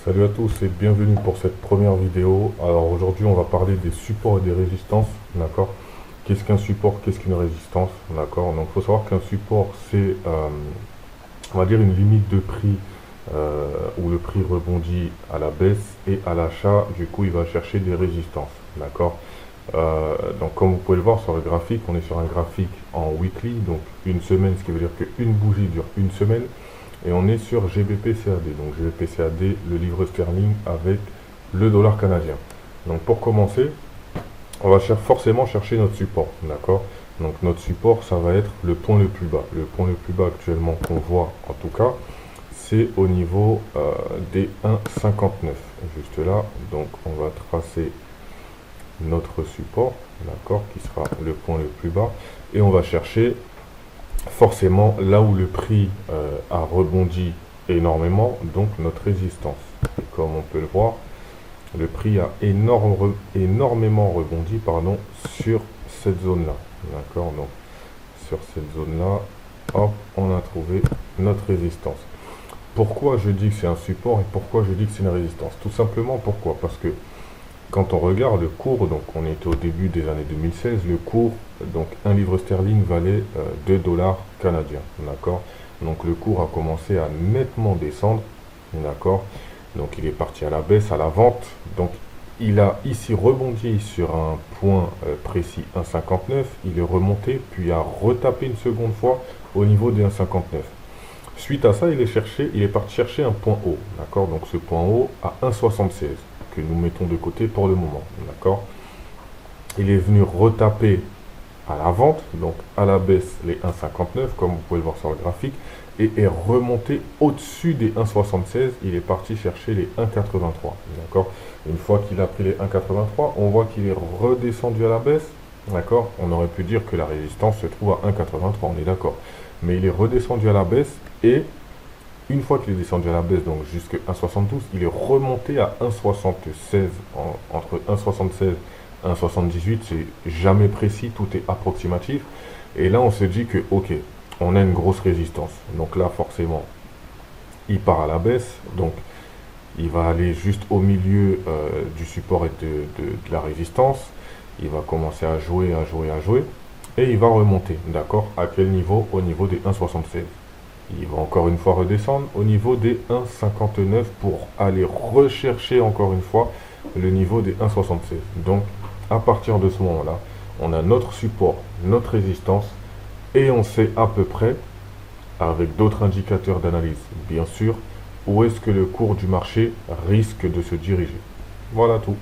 Salut à tous et bienvenue pour cette première vidéo. Alors aujourd'hui on va parler des supports et des résistances, d'accord? Qu'est-ce qu'un support, qu'est-ce qu'une résistance, d'accord? Donc il faut savoir qu'un support c'est, on va dire une limite de prix où le prix rebondit à la baisse et à l'achat, du coup il va chercher des résistances, d'accord? Donc comme vous pouvez le voir sur le graphique, on est sur un graphique en weekly, donc une semaine, ce qui veut dire qu'une bougie dure une semaine. Et on est sur GBP-CAD. Donc GBP-CAD, le livre sterling avec le dollar canadien. Donc pour commencer, on va forcément chercher notre support. D'accord? Donc notre support, ça va être le point le plus bas. Le point le plus bas actuellement qu'on voit en tout cas, c'est au niveau des 1,59. Juste là. Donc on va tracer notre support, d'accord, qui sera le point le plus bas. Et on va chercher forcément là où le prix a rebondi énormément, donc notre résistance. Et comme on peut le voir, le prix a énormément rebondi pardon, sur cette zone-là. D'accord? Donc sur cette zone-là, hop, on a trouvé notre résistance. Pourquoi je dis que c'est un support et pourquoi je dis que c'est une résistance? Tout simplement pourquoi? Parce que quand on regarde le cours, donc on était au début des années 2016, le cours, donc un livre sterling valait 2 dollars canadiens, d'accord? Donc le cours a commencé à nettement descendre, d'accord? Donc il est parti à la baisse, à la vente, donc il a ici rebondi sur un point précis 1,59, il est remonté, puis a retapé une seconde fois au niveau des 1,59. Suite à ça, il est parti chercher un point haut, d'accord? Donc ce point haut à 1,76 que nous mettons de côté pour le moment, d'accord? Il est venu retaper à la vente, donc à la baisse les 1,59 comme vous pouvez le voir sur le graphique, et est remonté au-dessus des 1,76, il est parti chercher les 1,83, d'accord? Une fois qu'il a pris les 1,83, on voit qu'il est redescendu à la baisse, d'accord? On aurait pu dire que la résistance se trouve à 1,83, on est d'accord. Mais il est redescendu à la baisse et une fois qu'il est descendu à la baisse, donc jusqu'à 1,72, il est remonté à 1,76. Entre 1,76 et 1,78, c'est jamais précis, tout est approximatif. Et là, on se dit que, ok, on a une grosse résistance. Donc là, forcément, il part à la baisse. Donc, il va aller juste au milieu du support et de la résistance. Il va commencer à jouer, à jouer, à jouer. Et il va remonter, d'accord? À quel niveau? Au niveau des 1,76. Il va encore une fois redescendre au niveau des 1,59 pour aller rechercher encore une fois le niveau des 1,76. Donc, à partir de ce moment-là, on a notre support, notre résistance, et on sait à peu près, avec d'autres indicateurs d'analyse, bien sûr, où est-ce que le cours du marché risque de se diriger. Voilà tout.